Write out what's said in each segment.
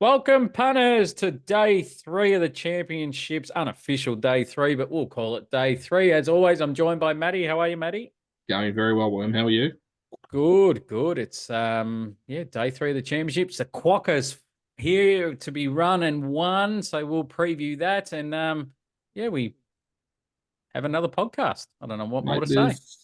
Welcome, punters, to day three of the championships. Unofficial day three, but we'll call it day three. As always, I'm joined by Maddie. How are you, Maddie? Going very well, William. How are you? Good, good. It's day three of the championships. The Quokka's here to be run and won, so we'll preview that. And we have another podcast. I don't know what more Mate, to say. there's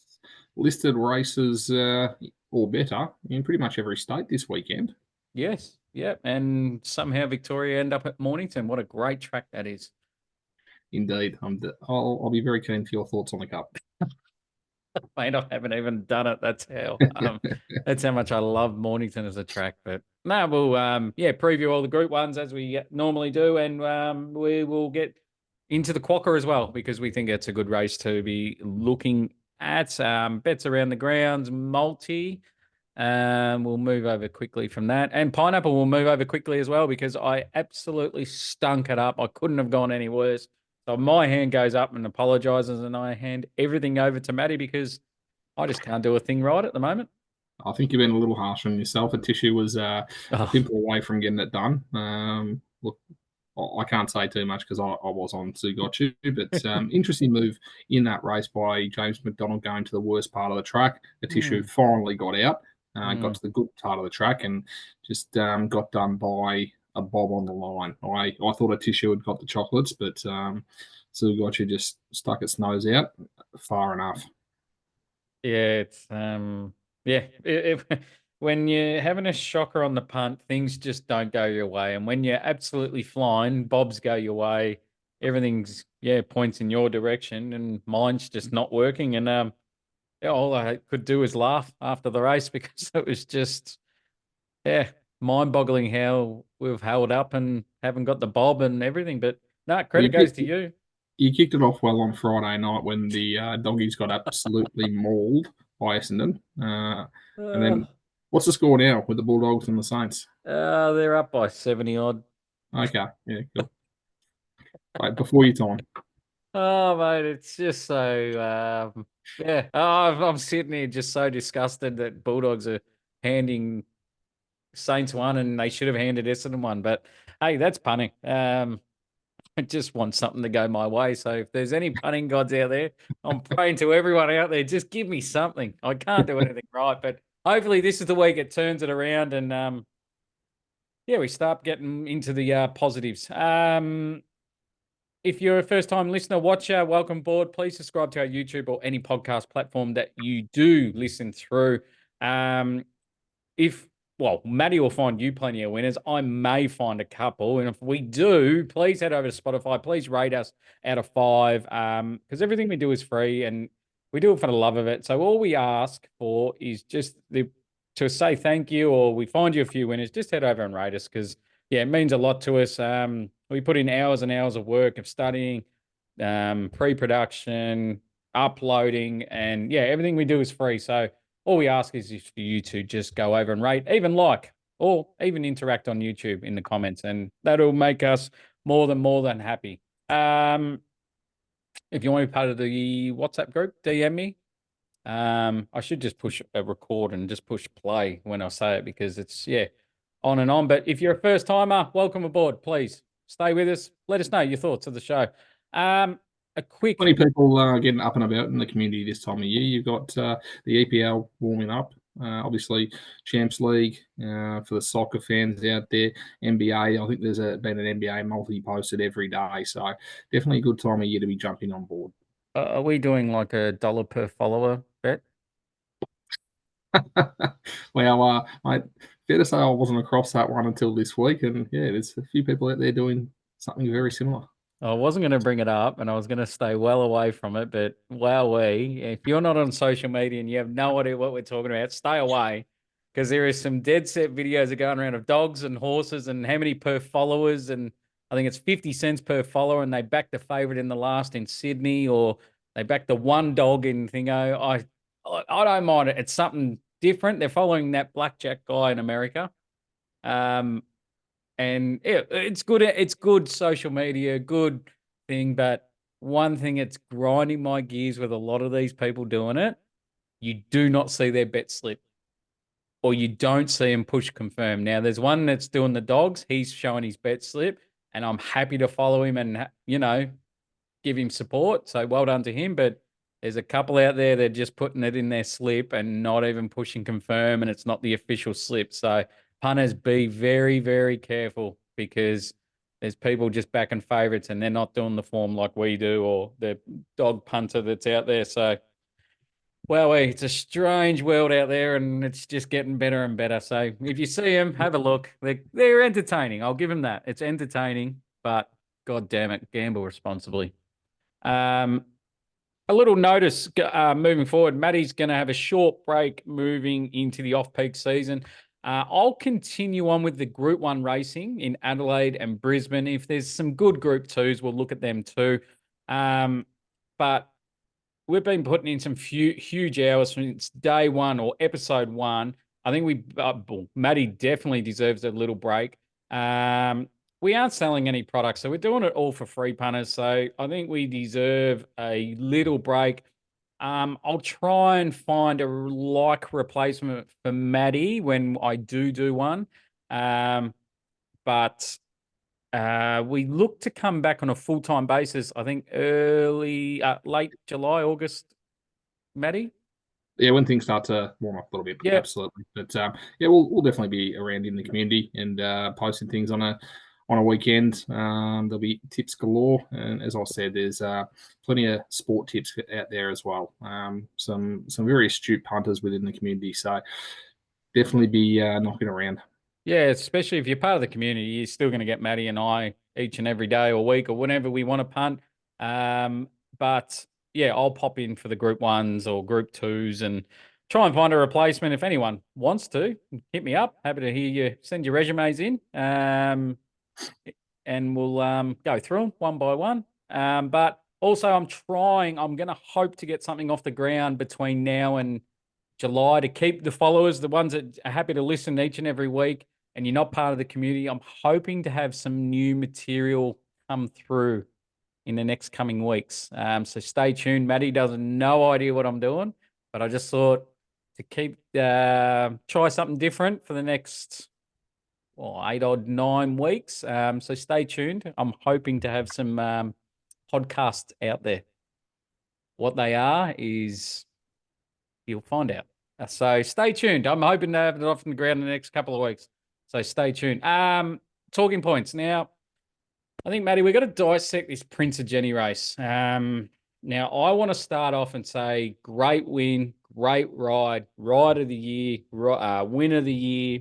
listed races or better in pretty much every state this weekend. Yes, yeah. And somehow Victoria end up at Mornington. What a great track that is. Indeed. I'll be very keen for your thoughts on the cup. Mate, I haven't even done it. That's how much I love Mornington as a track. But no, we'll preview all the Group Ones as we normally do, and we will get into the Quokka as well because we think it's a good race to be looking at. Bets around the grounds, multi. We'll move over quickly from that, and Pineapple will move over quickly as well because I absolutely stunk it up. I couldn't have gone any worse. So my hand goes up and apologizes, and I hand everything over to Maddie because I just can't do a thing right at the moment. I think you've been a little harsh on yourself. A tissue was a Oh, pimple away from getting it done. Look, I can't say too much because I was on to got you, but interesting move in that race by James McDonald going to the worst part of the track. The tissue mm, finally got out, got mm. to the good part of the track, and just got done by a bob on the line. I thought a tissue had got the chocolates, but Sugotcha just stuck its nose out far enough. Yeah, it's when you're having a shocker on the punt, things just don't go your way, and when you're absolutely flying, bobs go your way. Everything's points in your direction, and mine's just not working. And all I could do was laugh after the race because it was just mind-boggling how we've held up and haven't got the bob and everything. But no, Well, credit goes to you. you kicked it off well on Friday night when the doggies got absolutely mauled by Essendon. And Uh, then what's the score now with the Bulldogs and the Saints? they're up by 70 odd. Okay, yeah, cool. Right, before your time. Oh, mate, it's just so I'm sitting here just so disgusted that Bulldogs are handing Saints one and they should have handed Essendon one. But hey, that's punning. I just want something to go my way. So if there's any punting gods out there, I'm praying to everyone out there, just give me something. I can't do anything right, but hopefully this is the week it turns it around and we start getting into the positives. If you're a first time listener, watcher, welcome aboard. Please subscribe to our YouTube or any podcast platform that you do listen through. Um, if Maddie will find you plenty of winners. I may find a couple, and if we do, please head over to Spotify. Please rate us out of five, because everything we do is free, and we do it for the love of it. So all we ask for is just to say thank you, or we find you a few winners. Just head over and rate us, because it means a lot to us. We put in hours and hours of work of studying, pre-production, uploading, and everything we do is free. So all we ask is for you to just go over and rate, even like, or even interact on YouTube in the comments, and that'll make us more than happy. If you want to be part of the WhatsApp group, DM me. I should just push a record and just push play when I say it because it's on and on. But if you're a first timer, welcome aboard. Please stay with us. Let us know your thoughts of the show. A quick Plenty of people getting up and about in the community this time of year. You've got the EPL warming up, obviously Champs League for the soccer fans out there. NBA, I think there's been an NBA multi posted every day, so definitely a good time of year to be jumping on board. Are we doing like $1 per follower bet? Well, mate, fair to say I wasn't across that one until this week, and there's a few people out there doing something very similar. I wasn't going to bring it up and I was going to stay well away from it, but wowee, if you're not on social media and you have no idea what we're talking about, stay away because there is some dead set videos that are going around of dogs and horses and how many per followers. And I think it's 50 cents per follower and they back the favorite in the last in Sydney or they back the one dog in Thingo. I don't mind it. It's something different. They're following that blackjack guy in America. Um, and it's good. It's good social media, good thing. But one thing it's grinding my gears with a lot of these people doing it, you do not see their bet slip. or you don't see him push confirm. Now, there's one that's doing the dogs. He's showing his bet slip, and I'm happy to follow him and, give him support. So well done to him. But there's a couple out there that are just putting it in their slip and not even pushing confirm, and it's not the official slip. So punters, be very, very careful, because there's people just backing favourites and they're not doing the form like we do, or the dog punter that's out there. So, well, it's a strange world out there, and it's just getting better and better. So if you see them, have a look. They're entertaining. I'll give them that. It's entertaining, but God damn it, gamble responsibly. Um, a little notice moving forward. Matty's going to have a short break moving into the off-peak season. I'll continue on with the Group 1 racing in Adelaide and Brisbane. If there's some good Group 2s, we'll look at them too. But we've been putting in some huge hours since day one, or episode 1. I think Matty definitely deserves a little break. We aren't selling any products, so we're doing it all for free, punters. So I think we deserve a little break. I'll try and find a like replacement for Matty when I do one. But we look to come back on a full-time basis, I think late July, August, Matty. Yeah, when things start to warm up a little bit, Yeah. absolutely. But yeah, we'll definitely be around in the community and posting things on a weekend. There'll be tips galore, and as I said, there's plenty of sport tips out there as well. Some very astute punters within the community, so definitely be knocking around. Yeah, especially if you're part of the community, you're still going to get Matty and I each and every day or week or whenever we want to punt. But yeah, I'll pop in for the Group 1s or Group 2s and try and find a replacement. If anyone wants to, hit me up. Happy to hear you send your resumes in. And we'll go through them one by one. But also I'm going to hope to get something off the ground between now and July to keep the followers, the ones that are happy to listen each and every week, and you're not part of the community. I'm hoping to have some new material come through in the next coming weeks. So stay tuned. Matty doesn't no idea what I'm doing, but I just thought to try something different for the next 8 or 9 weeks. So stay tuned. I'm hoping to have some podcasts out there. What they are is you'll find out. So stay tuned. I'm hoping to have it off the ground in the next couple of weeks. So stay tuned. Talking points. Now, I think, Matty, we've got to dissect this Prince of Jenny race. Now, I want to start off and say great win, great ride of the year, win of the year.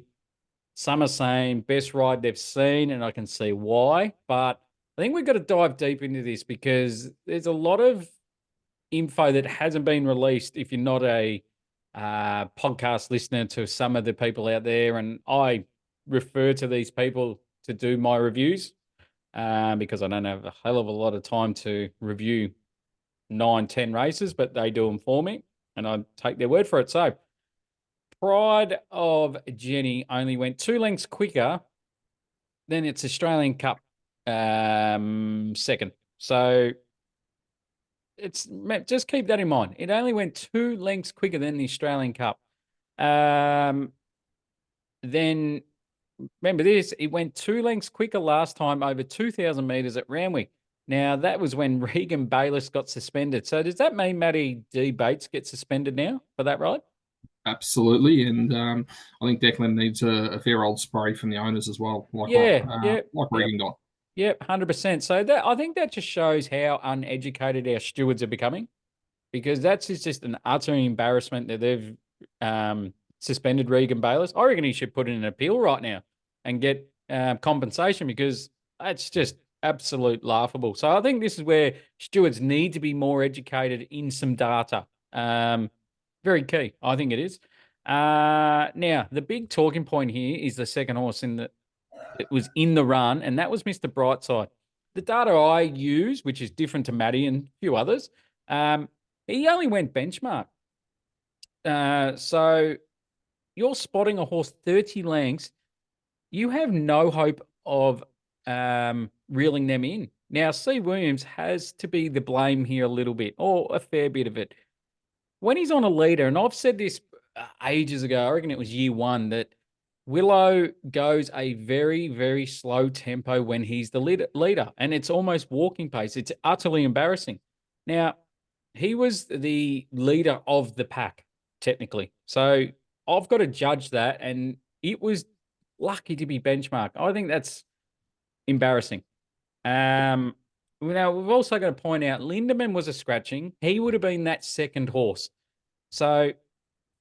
Some are saying best ride they've seen, and I can see why. But I think we've got to dive deep into this, because there's a lot of info that hasn't been released if you're not a podcast listener to some of the people out there. And I refer to these people to do my reviews because I don't have a hell of a lot of time to review 9-10 races, but they do them for me and I take their word for it. So Pride of Jenny only went 2 lengths quicker than its Australian Cup second. So just keep that in mind. It only went 2 lengths quicker than the Australian Cup. Then remember this, it went 2 lengths quicker last time over 2,000 metres at Randwick. Now, that was when Regan Bayliss got suspended. So does that mean Matty D. Bates gets suspended now for that ride? Absolutely, and I think Declan needs a fair old spray from the owners as well, like Regan got. Yep, 100%. So I think that just shows how uneducated our stewards are becoming, because that's just an utter embarrassment that they've suspended Regan Bayliss. I reckon he should put in an appeal right now and get compensation, because that's just absolute laughable. So I think this is where stewards need to be more educated in some data. Very key. I think it is. Now, the big talking point here is the second horse it was in the run, and that was Mr. Brightside. The data I use, which is different to Matty and a few others, he only went benchmark. So you're spotting a horse 30 lengths. You have no hope of reeling them in. Now, C. Williams has to be the blame here a little bit, or a fair bit of it. When he's on a leader, and I've said this ages ago. I reckon it was year one that Willow goes a very, very slow tempo when he's the leader, and it's almost walking pace. It's utterly embarrassing. Now, he was the leader of the pack, technically. So I've got to judge that, and it was lucky to be benchmarked. I think that's embarrassing. Now we've also got to point out Lindemann was a scratching. He would have been that second horse. So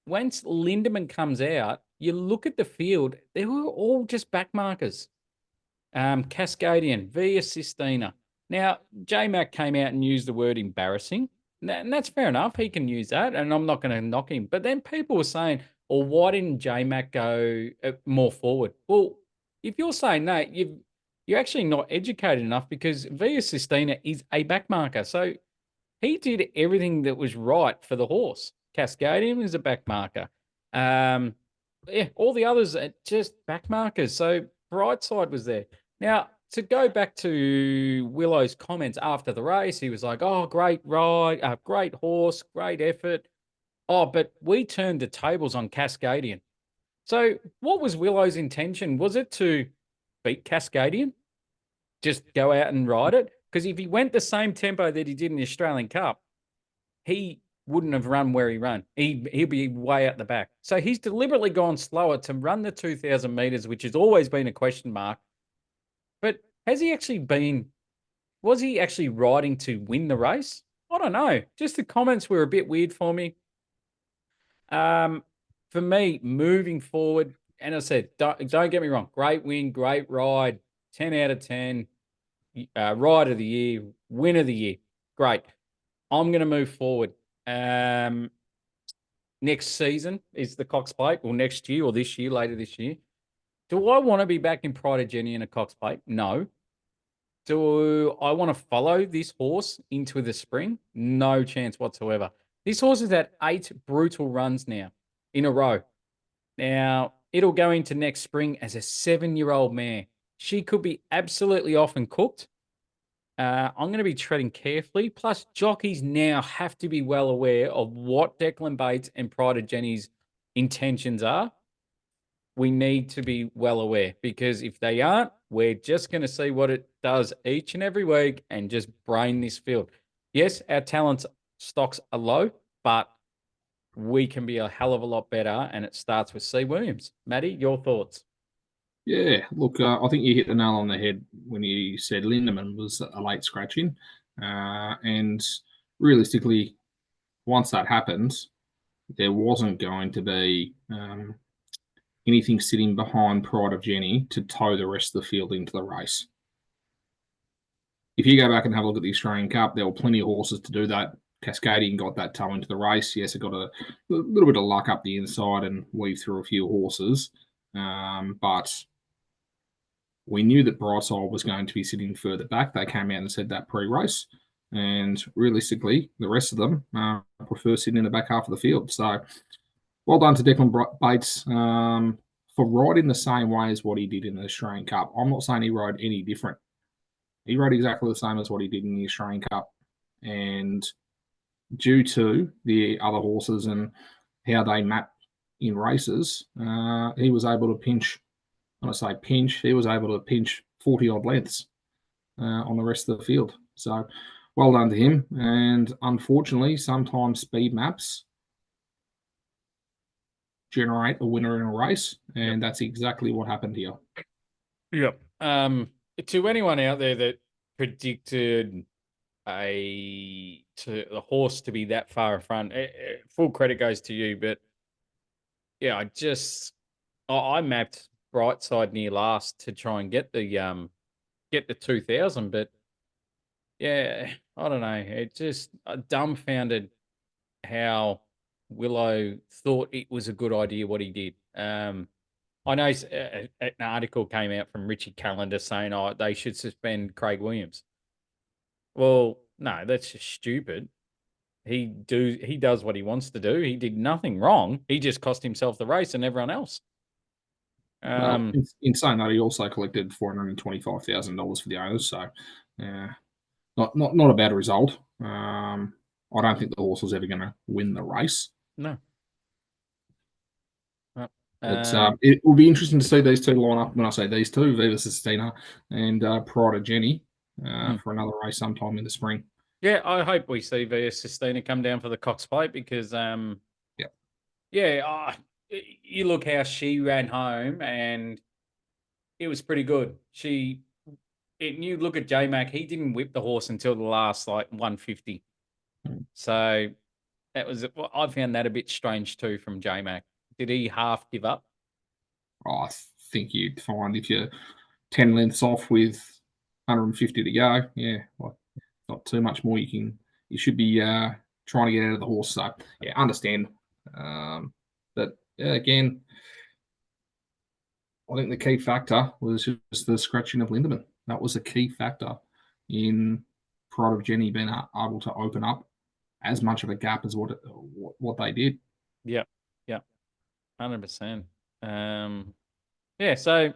once Lindemann comes out, you look at the field, they were all just back markers. Cascadian, Via Sistina. Now, J Mac came out and used the word embarrassing. And that's fair enough. He can use that, and I'm not going to knock him. But then people were saying, well, why didn't J Mac go more forward? Well, if you're saying that, you're actually not educated enough, because Via Sistina is a back marker. So he did everything that was right for the horse. Cascadian is a back marker. Yeah, all the others are just back markers. So Brightside was there. Now, to go back to Willow's comments after the race, he was like, "Oh, great ride, great horse, great effort. Oh, but we turned the tables on Cascadian." So, what was Willow's intention? Was it to beat Cascadian? Just go out and ride it? Because if he went the same tempo that he did in the Australian Cup, he wouldn't have run where he ran. He'll be way out the back. So he's deliberately gone slower to run the 2,000 meters, which has always been a question mark. But has he actually been? Was he actually riding to win the race? I don't know. Just the comments were a bit weird for me. For me, moving forward, and I said, don't get me wrong, great win, great ride, 10 out of 10, ride of the year, win of the year, great. I'm going to move forward. Next season is the Cox Plate, or next year, or this year, later this year. Do I want to be back in Pride of Jenny in a Cox Plate? No. Do I want to follow this horse into the spring? No chance whatsoever. This horse has had 8 brutal runs now in a row. Now, it'll go into next spring as a 7-year-old mare. She could be absolutely off and cooked. I'm going to be treading carefully. Plus, jockeys now have to be well aware of what Declan Bates and Pride of Jenny's intentions are. We need to be well aware, because if they aren't, we're just going to see what it does each and every week and just brain this field. Yes, our talent stocks are low, but we can be a hell of a lot better, and it starts with C. Williams. Matty, your thoughts? Yeah, look, I think you hit the nail on the head when you said Lindemann was a late scratching. And realistically, once that happens, there wasn't going to be anything sitting behind Pride of Jenny to tow the rest of the field into the race. If you go back and have a look at the Australian Cup, there were plenty of horses to do that. Cascadian got that tow into the race. Yes, it got a little bit of luck up the inside and weave through a few horses. But we knew that Brightside was going to be sitting further back. They came out and said that pre-race. And realistically, the rest of them prefer sitting in the back half of the field. So well done to Declan Bates for riding the same way as what he did in the Australian Cup. I'm not saying he rode any different. He rode exactly the same as what he did in the Australian Cup. And due to the other horses and how they map in races, he was able to pinch, when I say pinch, he was able to pinch 40-odd lengths on the rest of the field. So well done to him. And unfortunately, sometimes speed maps generate a winner in a race, and that's exactly what happened here. Yep. To anyone out there that predicted the horse to be that far in front, full credit goes to you. But yeah, I mapped Brightside near last to try and get the 2,000, but yeah, I don't know. It just dumbfounded how Willow thought it was a good idea what he did. I know an article came out from Richie Callender saying, "Oh, they should suspend Craig Williams." Well, no, that's just stupid. He does what he wants to do. He did nothing wrong. He just cost himself the race and everyone else. Well, in saying that, he also collected $425,000 for the owners, so not a bad result. I don't think the horse was ever going to win the race. No. It's Um, it will be interesting to see these two line up. When I say these two, Viva Sistina and Pride Jenny, mm. for another race sometime in the spring. Yeah, I hope we see Via Sistina come down for the Cox Plate because, Yeah, yeah, you look how she ran home and it was pretty good. And you look at J Mac, he didn't whip the horse until the last like 150. Mm. So that was, well, I found that a bit strange too from J Mac. Did he half give up? I think you'd find if you're 10 lengths off with 150 to go, yeah, like not too much more. You should be trying to get out of the horse. So yeah, understand. But yeah, again, I think the key factor was just the scratching of Lindemann. That was a key factor in Pride of Jenny being able to open up as much of a gap as what they did. Yeah, yeah, 100%. Yeah, so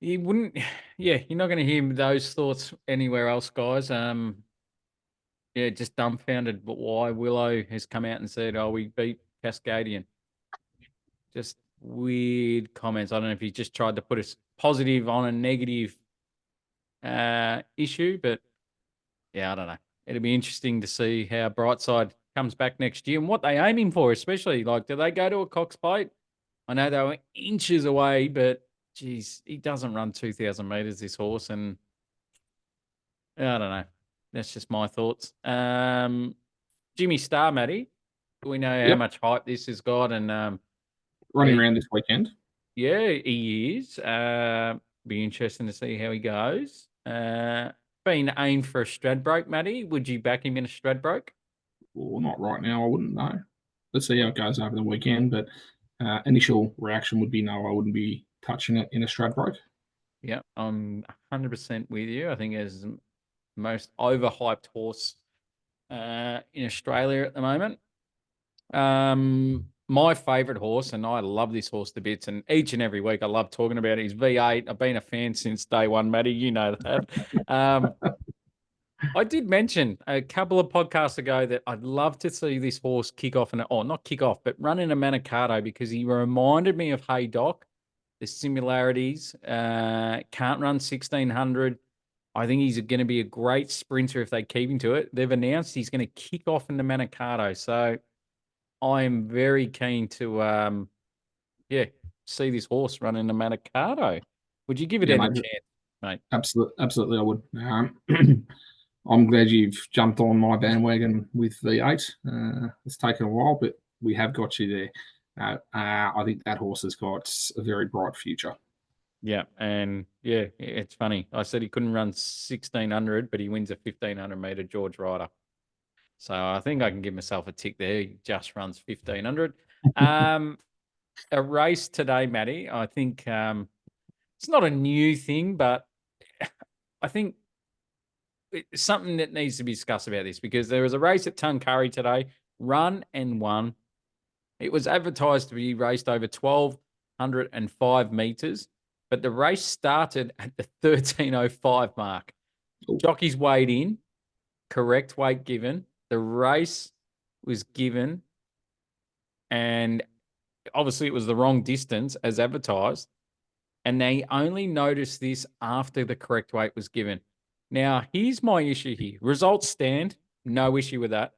you wouldn't, yeah, you're not going to hear those thoughts anywhere else, guys. Yeah, just dumbfounded. But why Willow has come out and said, "Oh, we beat Cascadian." Just weird comments. I don't know if he just tried to put a positive on a negative issue, but yeah, I don't know. It'll be interesting to see how Brightside comes back next year and what they aiming for, especially like, do they go to a Cox Plate? I know they were inches away, but geez, he doesn't run 2,000 meters, this horse, and I don't know. That's just my thoughts. Jimmy Star, Matty. We know how Yep, much hype this has got, and running he, around this weekend. yeah, he is. Be interesting to see how he goes. Been aimed for a Stradbroke, Matty. Would you back him in a Stradbroke? Well, not right now. I wouldn't know. Let's see how it goes over the weekend. But initial reaction would be no. I wouldn't be touching it in a Stradbroke. Yeah, I'm 100% with you. I think it's the most overhyped horse in Australia at the moment. My favourite horse, and I love this horse to bits, and each and every week I love talking about it, is V8. I've been a fan since day one, Matty. You know that. Um, I did mention a couple of podcasts ago that I'd love to see this horse kick off, or not kick off, but run in a Manicato because he reminded me of Hey Doc. The similarities. Can't run 1600. I think he's going to be a great sprinter if they keep him to it. They've announced he's going to kick off in the Manicato. So I am very keen to, yeah, see this horse run in the Manicato. Would you give it Yeah, any mate. chance, mate? Absolutely, I would. I'm glad you've jumped on my bandwagon with V8. It's taken a while, but we have got you there. I think that horse has got a very bright future. Yeah, and yeah, it's funny. I said he couldn't run 1600, but he wins a 1500-meter George Ryder. So I think I can give myself a tick there. He just runs 1500. A race today, Matty. I think it's not a new thing, but I think it's something that needs to be discussed about this because there was a race at Tuncurry today, run and won. It was advertised to be raced over 1,205 meters, but the race started at the 13:05 mark. Oh, Jockeys weighed in, correct weight given. The race was given, and obviously it was the wrong distance as advertised. And they only noticed this after the correct weight was given. Now, here's my issue here. Results stand, no issue with that.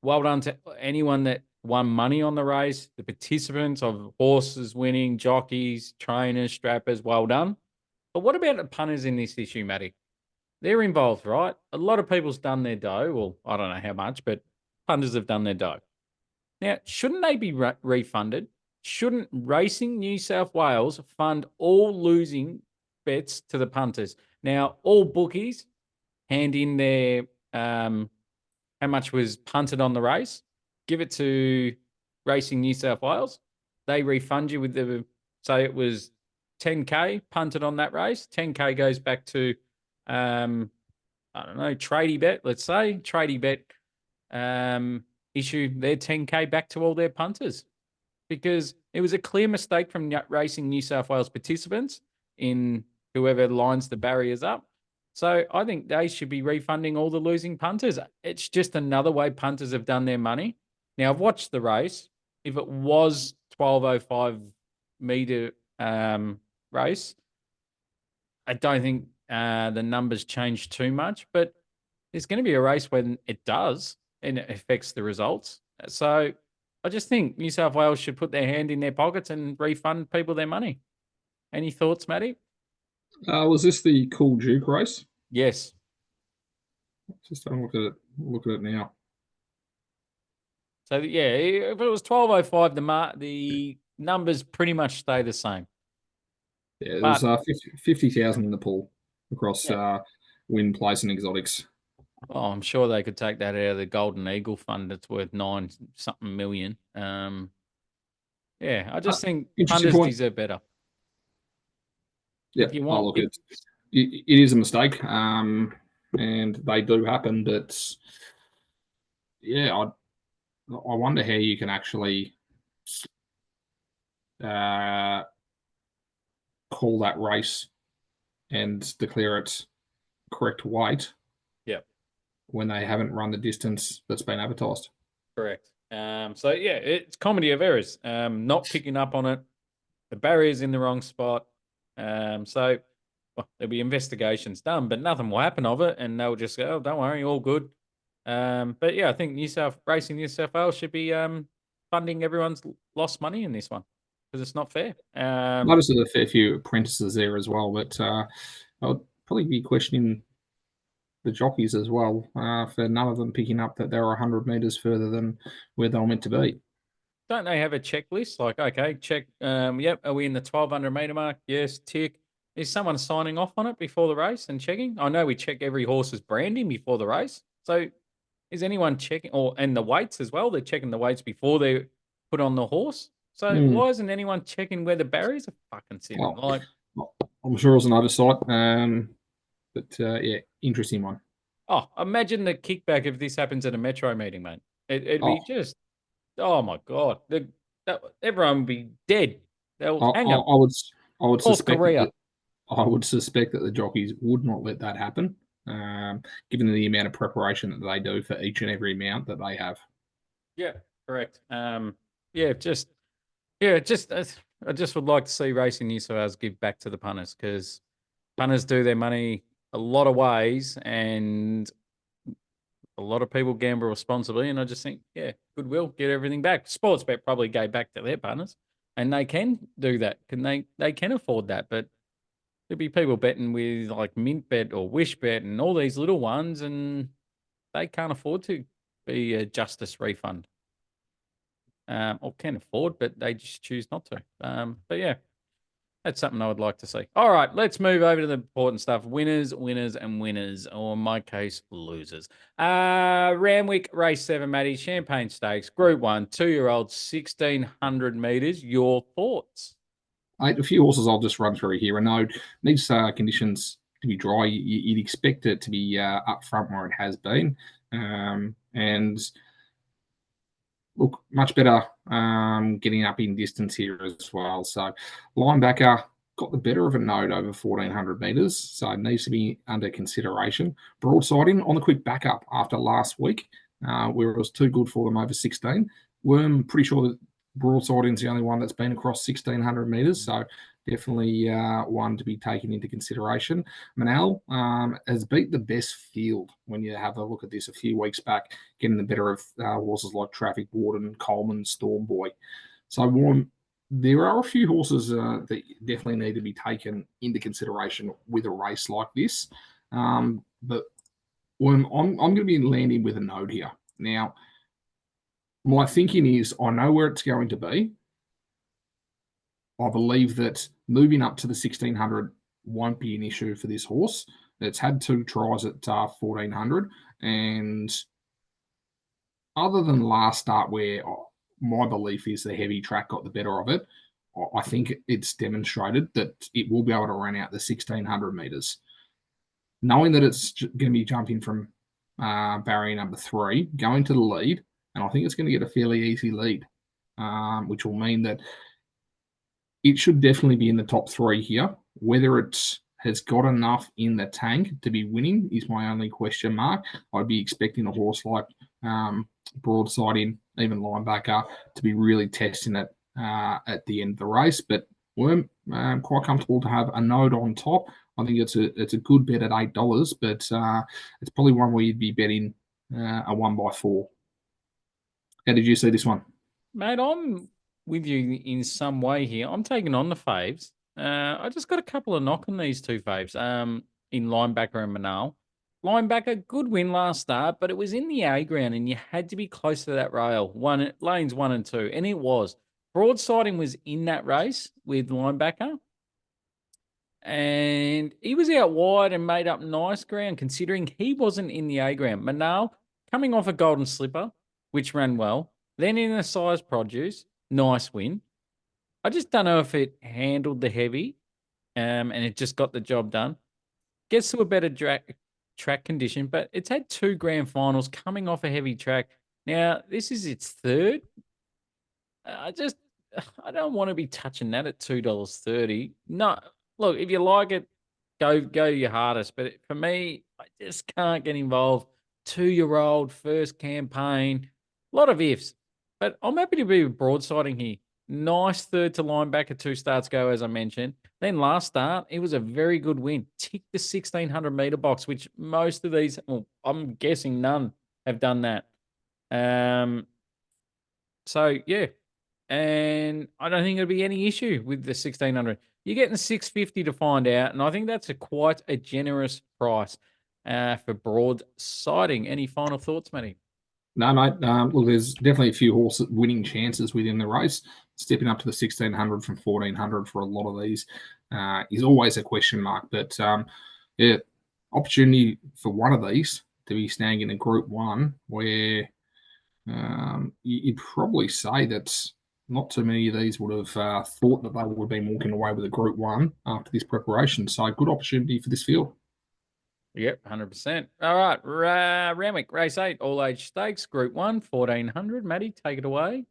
Well done to anyone that won money on the race, the participants of horses winning, jockeys, trainers, strappers, well done. But what about the punters in this issue, Matty? They're involved, right? A lot of people's done their dough. Well, I don't know how much, but punters have done their dough. Now, shouldn't they be refunded? Shouldn't Racing New South Wales fund all losing bets to the punters? Now, all bookies hand in their how much was punted on the race, give it to Racing New South Wales. They refund you with the, say it was 10K punted on that race. 10K goes back to, I don't know, Tradie Bet, let's say. Tradie Bet issue their 10K back to all their punters because it was a clear mistake from Racing New South Wales participants in whoever lines the barriers up. So I think they should be refunding all the losing punters. It's just another way punters have done their money. Now, I've watched the race. if it was 12:05 meter race, I don't think the numbers change too much, but there's going to be a race when it does and it affects the results. So I just think New South Wales should put their hand in their pockets and refund people their money. Any thoughts, Matty? Was this the Cool Duke race? Yes. Just have a look at it. Look at it now. So yeah, if it was 12:05, the numbers pretty much stay the same. Yeah, there was But 50,000 in the pool across yeah, win, place, and exotics. oh, I'm sure they could take that out of the Golden Eagle Fund. It's worth 9 something million. Yeah, I Uh, just think Interesting punters point. deserve better. Yeah, If you oh want, look, if it is a mistake, and they do happen. But yeah, I wonder how you can actually uh, call that race and declare it correct weight yeah, when they haven't run the distance that's been advertised. correct. So yeah, it's comedy of errors. Not picking up on it, the barrier's in the wrong spot. So well, there'll be investigations done, but nothing will happen of it, and they'll just go, "Oh, don't worry, all good." But yeah, I think New South Wales should be funding everyone's lost money in this one because it's not fair. Notice there's a fair few apprentices there as well, but I'd probably be questioning the jockeys as well for none of them picking up that they were 100 metres further than where they were meant to be. Don't they have a checklist? Like, okay, check. Yep, are we in the 1200-meter mark? Yes, tick. Is someone signing off on it before the race and checking? I know we check every horse's branding before the race. So, is anyone checking? Or and the weights as well? They're checking the weights before they put on the horse. So, Mm. why isn't anyone checking where the barriers are fucking sitting? Well, Like, I'm sure it was an oversight, but yeah, interesting one. oh, imagine the kickback if this happens at a metro meeting, mate. It'd Oh, be just, oh my god, everyone would be dead. I, They'll hang I, up I would I would North suspect Korea. that the jockeys would not let that happen, given the amount of preparation that they do for each and every mount that they have. Yeah, correct. Yeah, just I just would like to see Racing New South Wales give back to the punters because punters do their money a lot of ways, and a lot of people gamble responsibly. And I just think, yeah, goodwill, get everything back. Sportsbet probably gave back to their punters, and they can do that. They can afford that, but there'd be people betting with like Mint Bet or Wish Bet and all these little ones, and they can't afford to be a justice refund. Or can afford, but they just choose not to. But yeah, that's something I would like to see. All right, let's move over to the important stuff. Winners, winners, and winners, or in my case, losers. Randwick Race 7, Matty, Champagne Stakes, Group 1, 2-year-old, 1,600 metres. Your thoughts? A few horses I'll just run through here. I know needs conditions to be dry. You'd expect it to be up front where it has been, and look much better getting up in distance here as well. So linebacker got the better of a node over 1,400 metres, so it needs to be under consideration. Broadsiding on the quick backup after last week, where it was too good for them over 16. Worm, pretty sure that Broadsiding's the only one that's been across 1,600 metres, so definitely one to be taken into consideration. Manal has beat the best field when you have a look at this a few weeks back, getting the better of horses like Traffic Warden, Coleman, Storm Boy. So, Warren, there are a few horses that definitely need to be taken into consideration with a race like this. But Warren, I'm going to be landing with a note here. Now, my thinking is I know where it's going to be. I believe that moving up to the 1,600 won't be an issue for this horse. It's had 2 tries at 1,400, and other than last start where my belief is the heavy track got the better of it, I think it's demonstrated that it will be able to run out the 1,600 metres. Knowing that it's going to be jumping from barrier number 3, going to the lead, and I think it's going to get a fairly easy lead, which will mean that it should definitely be in the top 3 here. Whether it has got enough in the tank to be winning is my only question mark. I'd be expecting a horse like broadside in, even linebacker, to be really testing it at the end of the race. But Worm, quite comfortable to have a note on top. I think it's a good bet at $8, but it's probably one where you'd be betting a 1x4. How did you see this one? Mate, I'm with you in some way here. I'm taking on the faves. I just got a couple of knock on these two faves. In linebacker and Manal. Linebacker, good win last start, but it was in the A ground and you had to be close to that rail. Lanes 1 and 2, and it was. Broadsiding was in that race with linebacker, and he was out wide and made up nice ground considering he wasn't in the A ground. Manal coming off a golden slipper, which ran well. Then in a size produce, nice win. I just don't know if it handled the heavy, and it just got the job done. Gets to a better track condition, but it's had 2 grand finals coming off a heavy track. Now this is its third. I just I don't want to be touching that at $2.30. No, look, if you like it, go your hardest. But for me, I just can't get involved. 2-year-old first campaign, a lot of ifs. But I'm happy to be with broadsiding here. Nice third to linebacker, 2 starts go, as I mentioned. Then last start, it was a very good win. Ticked the 1,600 meter box, which most of these, well, I'm guessing none have done that. So yeah, and I don't think it'll be any issue with the 1,600. You're getting 650 to find out, and I think that's quite a generous price for broad siding. Any final thoughts, Matty? No, mate. Look, there's definitely a few horse winning chances within the race. Stepping up to the 1,600 from 1,400 for a lot of these is always a question mark. But yeah, opportunity for one of these to be staying in a Group 1 where you'd probably say that not too many of these would have thought that they would have been walking away with a Group 1 after this preparation. So good opportunity for this field. Yep, 100%. All right, Randwick, race 8, all age stakes, Group 1, 1,400. Matty, take it away.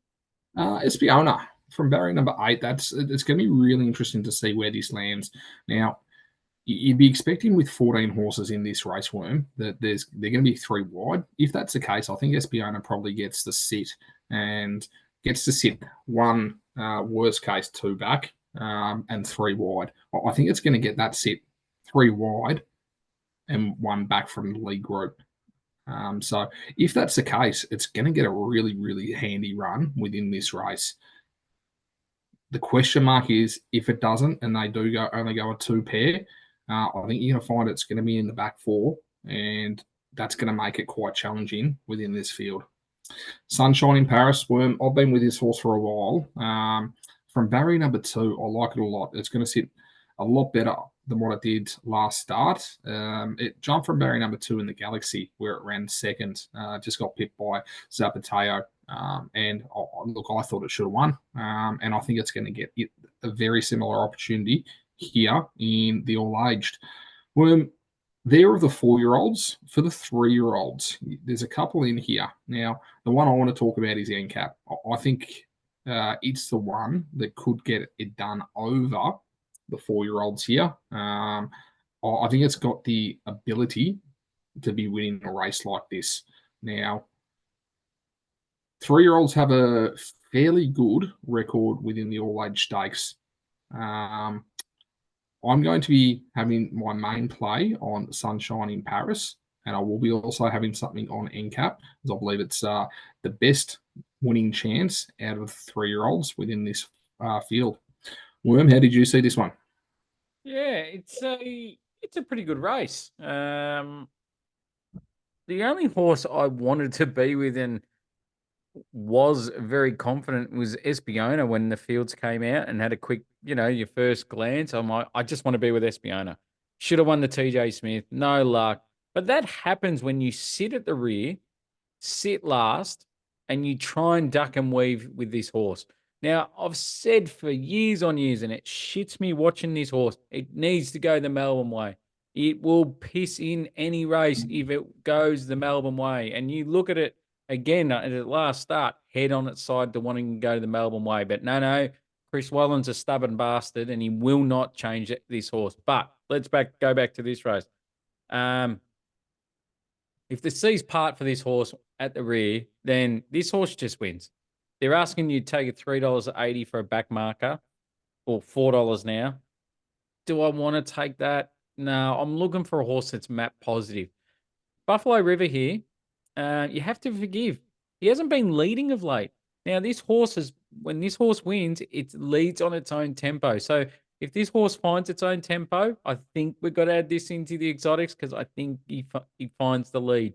Espiona from barrier number 8. It's going to be really interesting to see where this lands. Now, you'd be expecting with 14 horses in this race, Worm, that they're going to be 3 wide. If that's the case, I think Espiona probably gets to sit and gets to sit 1, worst case 2 back, and 3 wide. I think it's going to get that sit 3 wide and 1 back from the lead group. So if that's the case, it's going to get a really, really handy run within this race. The question mark is if it doesn't and they do only go a 2 pair, I think you're going to find it's going to be in the back 4, and that's going to make it quite challenging within this field. Sunshine in Paris, Worm. I've been with this horse for a while. From barrier number 2, I like it a lot. It's going to sit a lot better than what it did last start. It jumped from barrier number 2 in the Galaxy, where it ran second. Just got pipped by Zapateo. And look, I thought it should have won. And I think it's going to get a very similar opportunity here in the all-aged. Well, there are the 4-year-olds. For the 3-year-olds, there's a couple in here. Now, the one I want to talk about is NCAP. I think it's the one that could get it done over the 4-year-olds here. I think it's got the ability to be winning a race like this. Now, 3-year-olds have a fairly good record within the all-age stakes. I'm going to be having my main play on Sunshine in Paris, and I will be also having something on NCAP, as I believe it's the best winning chance out of 3-year-olds within this field. Worm, how did you see this one? Yeah, it's a pretty good race. The only horse I wanted to be with and was very confident was Espiona when the fields came out and had a quick, your first glance. I'm like, I just want to be with Espiona. Should have won the TJ Smith. No luck. But that happens when you sit at the rear, sit last, and you try and duck and weave with this horse. Now, I've said for years on years, and it shits me watching this horse, it needs to go the Melbourne way. It will piss in any race if it goes the Melbourne way. And you look at it again at the last start, head on its side to wanting to go the Melbourne way. But no, Chris Wallen's a stubborn bastard, and he will not change this horse. But let's go back to this race. If the seas part for this horse at the rear, then this horse just wins. They're asking you to take a $3.80 for a back marker, or $4 now. Do I want to take that? No, I'm looking for a horse that's map positive. Buffalo River here, you have to forgive. He hasn't been leading of late. Now, when this horse wins, it leads on its own tempo. So if this horse finds its own tempo, I think we've got to add this into the exotics because I think he finds the lead.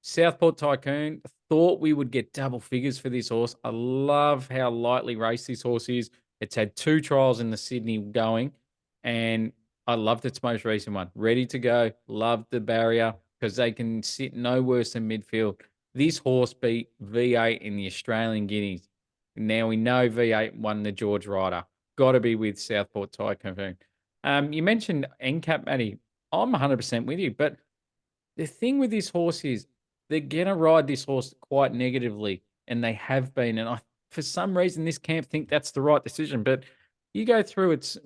Southport Tycoon, thought we would get double figures for this horse. I love how lightly raced this horse is. It's had 2 trials in the Sydney going, and I loved its most recent one. Ready to go. Loved the barrier because they can sit no worse than midfield. This horse beat V8 in the Australian Guineas. Now we know V8 won the George Ryder. Got to be with Southport Tycoon. You mentioned NCAP, Matty. I'm 100% with you, but the thing with this horse is they're going to ride this horse quite negatively, and they have been. And for some reason, this camp think that's the right decision. But you go through its,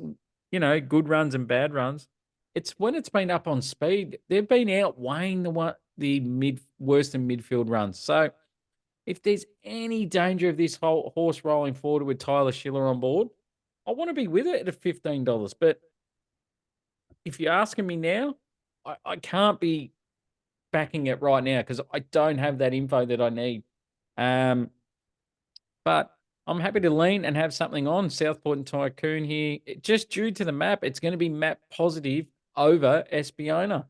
good runs and bad runs. It's when it's been up on speed, they've been outweighing the mid worst in midfield runs. So if there's any danger of this whole horse rolling forward with Tyler Schiller on board, I want to be with it at $15. But if you're asking me now, I can't be backing it right now because I don't have that info that I need. But I'm happy to lean and have something on Southport and Tycoon here. Just due to the map, it's going to be map positive over Espiona.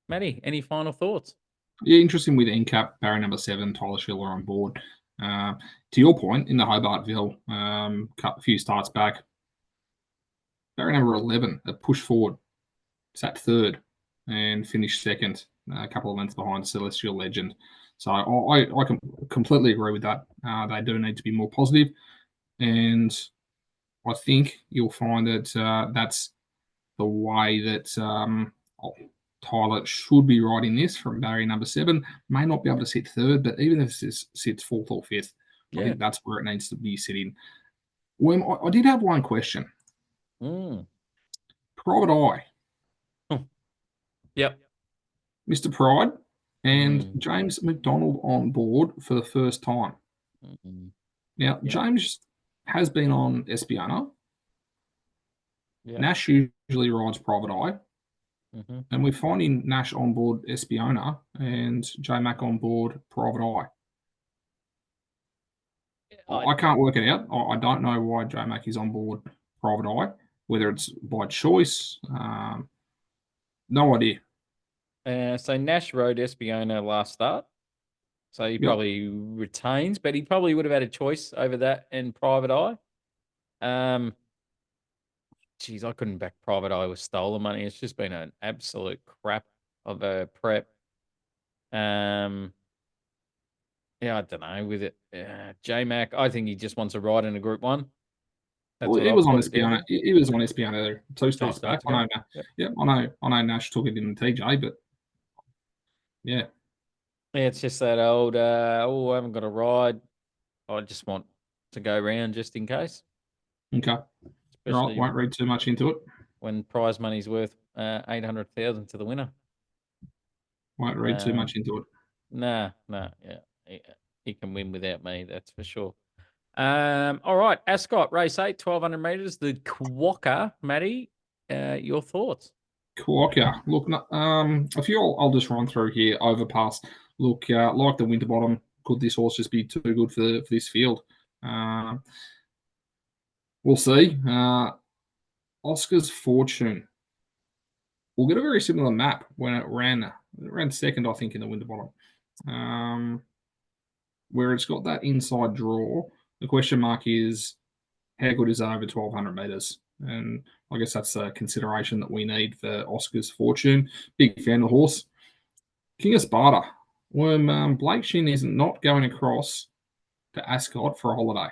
Matty, any final thoughts? Yeah, interesting with NCAP, barrier number 7, Tyler Schiller on board. To your point, in the Hobartville, a few starts back, barrier number 11, a push forward, sat third and finished second, a couple of lengths behind Celestial Legend. So I can completely agree with that. They do need to be more positive, and I think you'll find that that's the way that Tyler should be riding this from barrier number 7. May not be able to sit third, but even if it sits fourth or fifth, I think that's where it needs to be sitting. I did have one question. Private Eye. Yep. Mr. Pride and James McDonald on board for the first time. Now, James has been on Espiona. Nash usually rides Private Eye. And we're finding Nash on board Espiona and J Mac on board Private Eye. I can't work it out. I don't know why J Mac is on board Private Eye, whether it's by choice. No idea. So Nash rode Espiona last start. So he probably retains, but he probably would have had a choice over that and Private Eye. Geez, I couldn't back Private Eye with stolen money. It's just been an absolute crap of a prep. Yeah, I don't know with it. J Mac, I think he just wants to ride in a Group 1. Well, it was on Espiona. It was on Espiona 2 starts back. Ago. I know Nash took it in the TJ, but yeah. Yeah, it's just that old, I haven't got a ride. I just want to go around just in case. Okay. Right, won't read too much into it. When prize money's worth 800,000 to the winner. Won't read too much into it. Nah, yeah. He can win without me, that's for sure. All right, Ascot, race 8, 1,200 metres, the qoukka. Matty, your thoughts? Qoukka. Look, a few I'll just run through here. Overpass. Look, like the Winterbottom, could this horse just be too good for this field? We'll see. Oscar's Fortune. We'll get a very similar map when it ran second, I think, in the Winterbottom. Where it's got that inside draw. The question mark is, how good is it over 1,200 metres? And I guess that's a consideration that we need for Oscar's Fortune. Big fan of the horse. King of Sparta. When Blake Shin is not going across to Ascot for a holiday.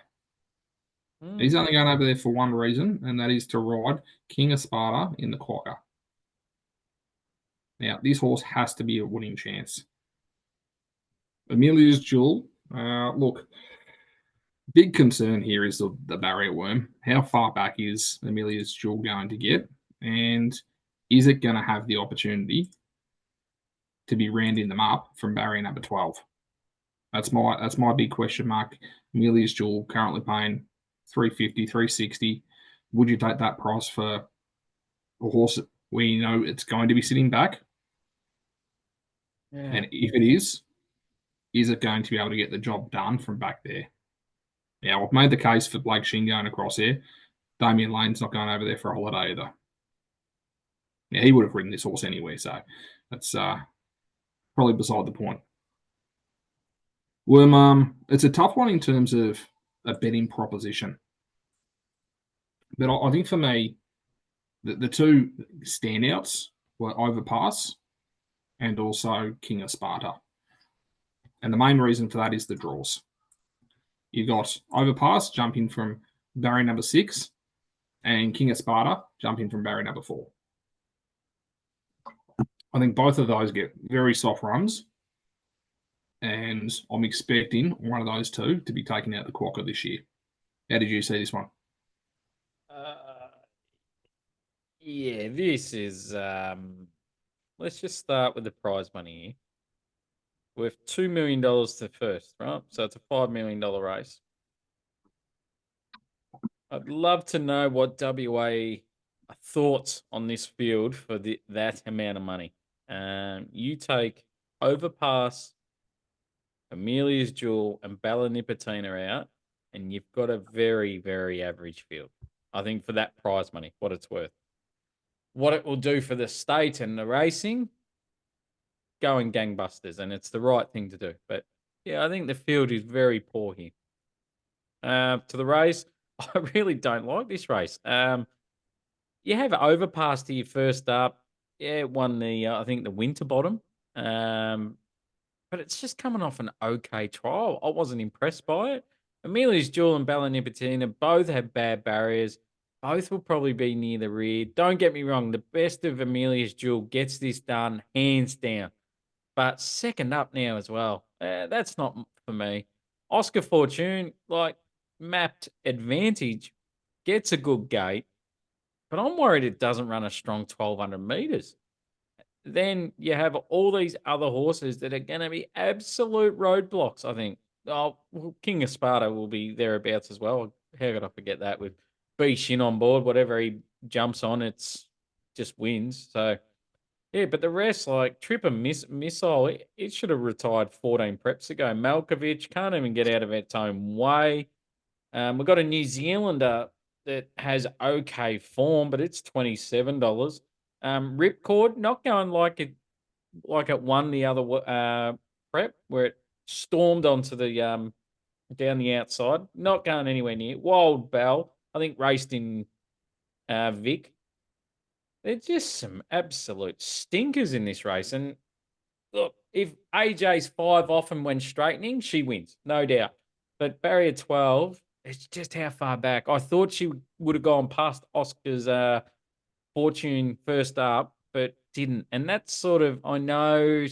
He's only going over there for one reason, and that is to ride King of Sparta in the qoukka. Now, this horse has to be a winning chance. Amelia's Jewel. Look, big concern here is the barrier worm. How far back is Amelia's Jewel going to get? And is it going to have the opportunity to be rounding them up from barrier number 12? That's my big question mark. Amelia's Jewel currently paying 350, 360. Would you take that price for a horse where you know it's going to be sitting back? Yeah. And if it is it going to be able to get the job done from back there? Now, I've made the case for Blake Shin going across there. Damien Lane's not going over there for a holiday either. Now, he would have ridden this horse anyway, so that's probably beside the point. Well, it's a tough one in terms of a betting proposition. But I think for me, the two standouts were Overpass and also King of Sparta. And the main reason for that is the draws. You got Overpass jumping from barrier number 6 and King of Sparta jumping from barrier number 4. I think both of those get very soft runs, and I'm expecting one of those two to be taken out the qoukka this year. How did you see this one? Yeah, this is let's just start with the prize money here. With $2 million to first, right? So it's a $5 million race. I'd love to know what WA thoughts on this field for that amount of money. You take Overpass, Amelia's Jewel, and Bella Nipotina out, and you've got a very, very average field. I think for that prize money, what it's worth. What it will do for the state and the racing, going gangbusters, and it's the right thing to do. But yeah, I think the field is very poor here. To the race, I really don't like this race. You have Overpass here first up. Yeah, it won the I think the Winterbottom. But it's just coming off an okay trial. I wasn't impressed by it. Amelia's Jewel and Bella Nipotina both have bad barriers. Both will probably be near the rear. Don't get me wrong, the best of Amelia's Jewel gets this done hands down. But second up now as well. That's not for me. Oscar Fortune, like mapped advantage, gets a good gate, but I'm worried it doesn't run a strong 1,200 meters. Then you have all these other horses that are going to be absolute roadblocks, I think. Oh, well, King of Sparta will be thereabouts as well. How could I forget that with B Shin on board? Whatever he jumps on, it's just wins. So, yeah, but the rest, like Tripper Missile, it should have retired 14 preps ago. Malkovich can't even get out of its own way. We've got a New Zealander that has okay form, but it's $27. Ripcord not going like it won the other prep where it stormed onto the down the outside. Not going anywhere near. Wild Bell, I think raced in Vic. They're just some absolute stinkers in this race. And look, if AJ's 5 off and when straightening, she wins, no doubt. But barrier 12, it's just how far back. I thought she would have gone past Oscar's Fortune first up, but didn't. And that's sort of, I know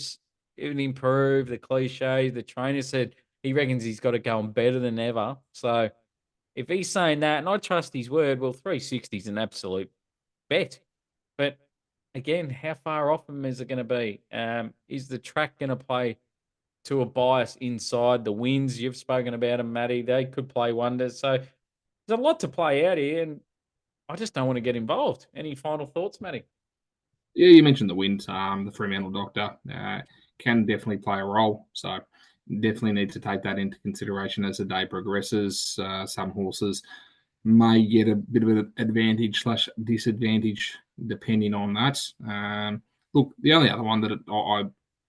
it would improve the cliche. The trainer said he reckons he's got it going better than ever. So if he's saying that, and I trust his word, well, 360 is an absolute bet. But again, how far off him is it going to be? Is the track going to play to a bias inside? The winds, you've spoken about them, Matty, they could play wonders. So there's a lot to play out here, and I just don't want to get involved. Any final thoughts, Matty? Yeah, you mentioned the wind. The Fremantle Doctor can definitely play a role. So definitely need to take that into consideration as the day progresses. Some horses may get a bit of an advantage / disadvantage depending on that. Look, the only other one that I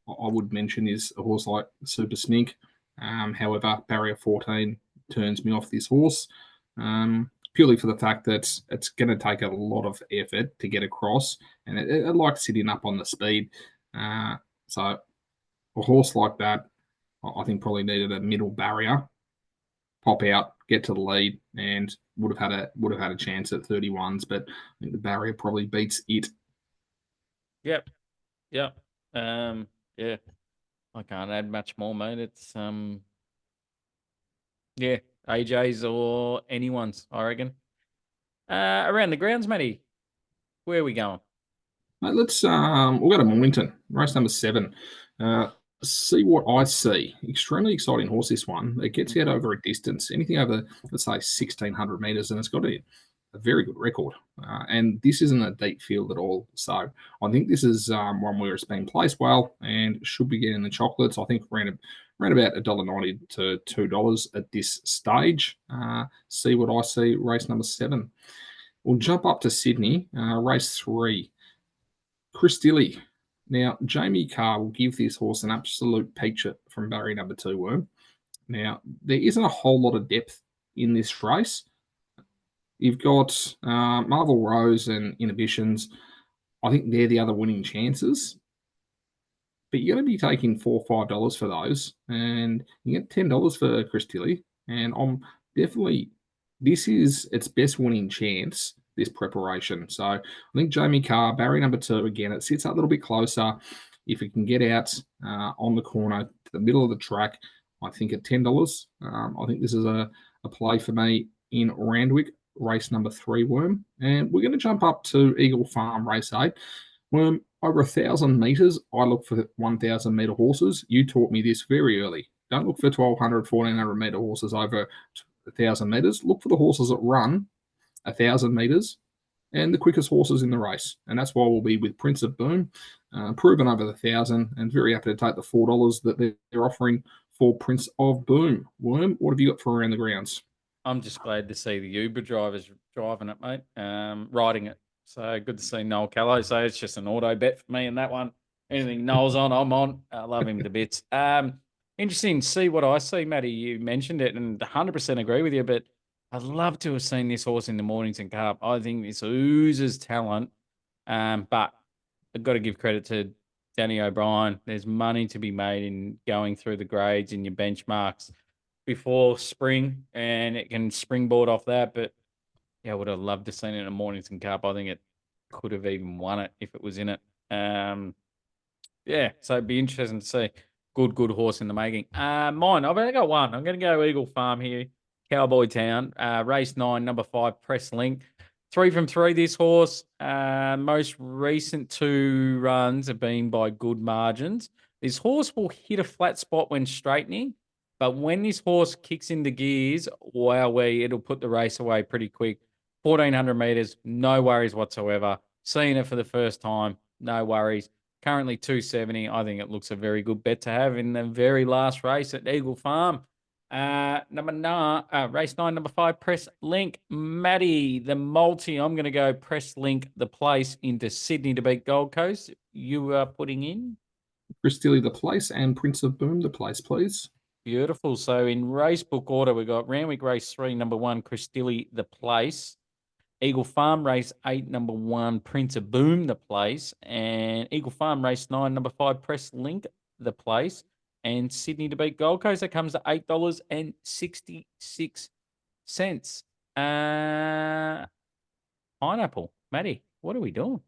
would mention is a horse like Super Smink. However, barrier 14 turns me off this horse. Purely for the fact that it's going to take a lot of effort to get across, and it likes sitting up on the speed. So a horse like that, I think probably needed a middle barrier, pop out, get to the lead, and would have had a chance at 31s. But I think the barrier probably beats it. Yep. Yep. Yeah. I can't add much more, mate. It's yeah, AJ's or anyone's, I reckon. Around the grounds, Matty. Where are we going? Let's we'll go to Mornington, race number 7. Uh, See what I see. Extremely exciting horse, this one. It gets out over a distance, anything over, let's say, 1,600 metres, and it's got a very good record. And this isn't a deep field at all. So I think this is one where it's been placed well and should be getting the chocolates. I think around about $1.90 to $2 at this stage. See what I see, race number 7. We'll jump up to Sydney, race 3. Chris Dilly. Now, Jamie Carr will give this horse an absolute peach from barrier number 2, Worm. Now, there isn't a whole lot of depth in this race. You've got Marvel Rose and Inhibitions. I think they're the other winning chances. But you're going to be taking $4 or $5 for those, and you get $10 for Chris Tilly. And I'm definitely, this is its best winning chance, this preparation. So I think Jamie Carr, barrier number 2, again, it sits a little bit closer. If it can get out on the corner to the middle of the track, I think at $10. I think this is a play for me in Randwick, race number 3, Worm. And we're going to jump up to Eagle Farm, race 8. Worm, over 1,000 metres, I look for 1,000 metre horses. You taught me this very early. Don't look for 1,200, 1,400 metre horses over 1,000 metres. Look for the horses that run 1,000 metres and the quickest horses in the race. And that's why we'll be with Prince of Boom, proven over the 1,000, and very happy to take the $4 that they're offering for Prince of Boom. Worm, what have you got for around the grounds? I'm just glad to see the Uber drivers driving it, mate, riding it. So good to see Noel Callow. So it's just an auto bet for me in that one. Anything Noel's on, I'm on. I love him to bits. Interesting to see what I see, Matty. You mentioned it and 100% agree with you, but I'd love to have seen this horse in the Mornington Cup. I think this oozes talent, but I've got to give credit to Danny O'Brien. There's money to be made in going through the grades and your benchmarks before spring, and it can springboard off that. But yeah, I would have loved to seen it in a Mornington Cup. I think it could have even won it if it was in it. Yeah, so it'd be interesting to see. Good horse in the making. Mine, I've only got one. I'm going to go Eagle Farm here, Cowboy Town, race 9, number 5, Press Link. 3 from 3 this horse. Most recent 2 runs have been by good margins. This horse will hit a flat spot when straightening, but when this horse kicks into gears, wowee, it'll put the race away pretty quick. 1,400 metres, no worries whatsoever. Seeing it for the first time, no worries. Currently 270. I think it looks a very good bet to have in the very last race at Eagle Farm. Race 9, number 5, Press Link. Matty, the multi. I'm going to go Press Link, the place, into Sydney to beat Gold Coast. You are putting in? Chris Dilly, the place, and Prince of Boom, the place, please. Beautiful. So in race book order, we've got Randwick race 3, number 1, Chris Dilly, the place. Eagle Farm race 8, number 1, Prince of Boom, the place. And Eagle Farm race 9, number 5, Press Link, the place. And Sydney to beat Gold Coast, that comes to $8.66. Pineapple. Matty, what are we doing?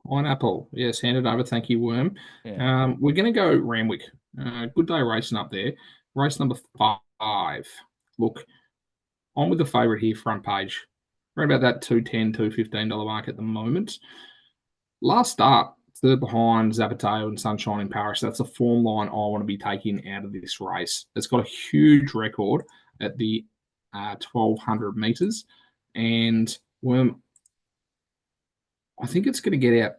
Pineapple. Yes, hand it over. Thank you, Worm. Yeah. We're going to go Randwick. Good day racing up there. Race number 5. Look, I'm with the favourite here, Front Page. Around about that $2.10, $2.15 mark at the moment. Last start, third behind Zapateo and Sunshine in Paris. That's a form line I want to be taking out of this race. It's got a huge record at the 1,200 metres. And I think it's going to get out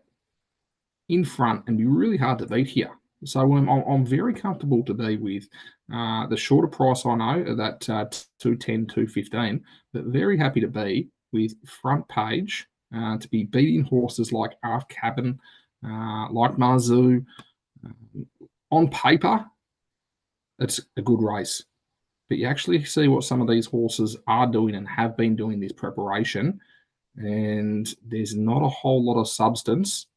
in front and be really hard to beat here. So I'm very comfortable to be with the shorter price I know of that 210, 215, but very happy to be with Front Page to be beating horses like Arf Cabin, like Marzu. On paper, it's a good race, but you actually see what some of these horses are doing and have been doing this preparation, and there's not a whole lot of substance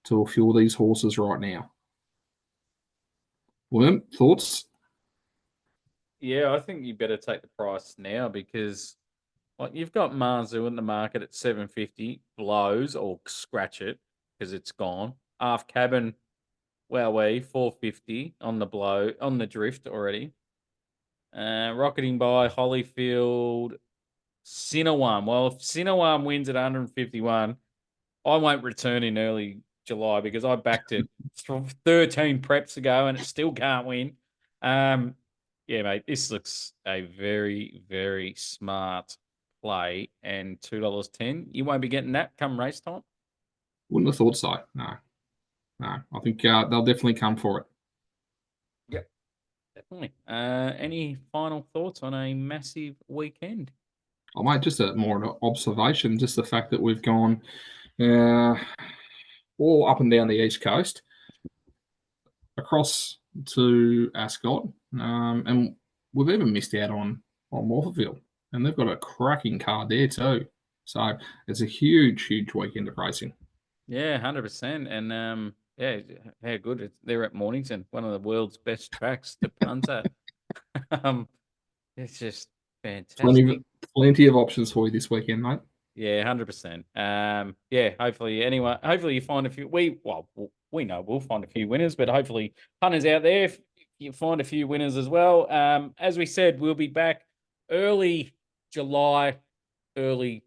to a few of these horses right now. Worm, thoughts? Yeah, I think you better take the price now because you've got Marzu in the market at 750, blows or scratch it because it's gone. Half Cabin, wowee, 450 on the blow, on the drift already. Rocketing by Holyfield, Sinawam. Well, if Sinawam wins at 151, I won't return in early July because I backed it 13 preps ago and it still can't win. Yeah, mate, this looks a very, very smart play and $2.10. You won't be getting that come race time. Wouldn't have thought so. No, no. I think they'll definitely come for it. Yep, definitely. Any final thoughts on a massive weekend? I might just more an observation, just the fact that we've gone uh, all up and down the east coast, across to Ascot, and we've even missed out on Morphettville, and they've got a cracking card there too. So it's a huge, huge weekend of racing. Yeah, 100%. And yeah, how good they're at Mornington, one of the world's best tracks to punt at. um, it's just Plenty, fantastic. plenty of options for you this weekend, mate. Yeah, 100%. Yeah, hopefully you find a few. We know we'll find a few winners, but hopefully punters out there, if you find a few winners as well. As we said, we'll be back early July, late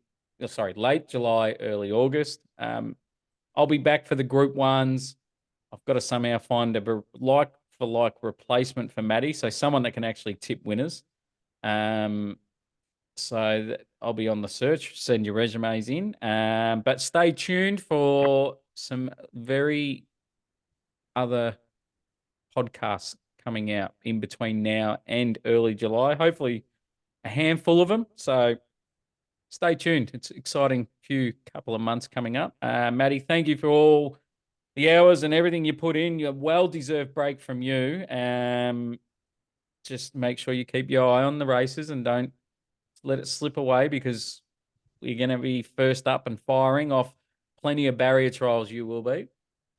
July, early August. I'll be back for the Group Ones. I've got to somehow find a like for like replacement for Maddie, so someone that can actually tip winners. I'll be on the search. Send your resumes in. But stay tuned for some very other podcasts coming out in between now and early July. Hopefully, a handful of them. So stay tuned. It's an exciting few couple of months coming up. Maddie, thank you for all the hours and everything you put in. Your well-deserved break from you. Just make sure you keep your eye on the races and don't let it slip away because you're going to be first up and firing off plenty of barrier trials. You will be.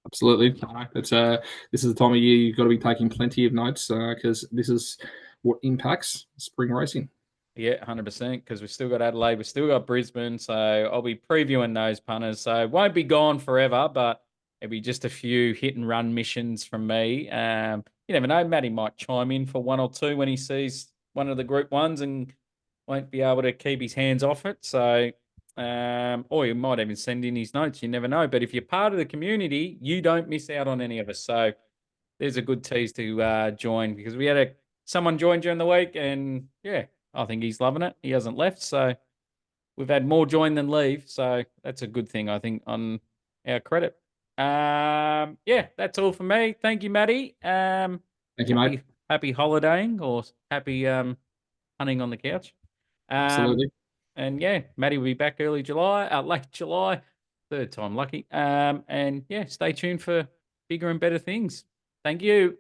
Absolutely. It's this is the time of year you've got to be taking plenty of notes because this is what impacts spring racing. Yeah, 100%. Because we've still got Adelaide, we've still got Brisbane, so I'll be previewing those punters. So it won't be gone forever, but it'll be just a few hit and run missions from me. You never know, Matty might chime in for one or two when he sees one of the Group Ones and won't be able to keep his hands off it. So, or he might even send in his notes. You never know. But if you're part of the community, you don't miss out on any of us. So there's a good tease to join because we had someone join during the week, and yeah, I think he's loving it. He hasn't left, so we've had more join than leave. So that's a good thing, I think, on our credit. Yeah, that's all for me. Thank you, Maddie. Thank you, mate. Happy holidaying or happy hunting on the couch. Absolutely. And yeah, Maddie will be back early July, late July, third time lucky. And yeah, stay tuned for bigger and better things. Thank you.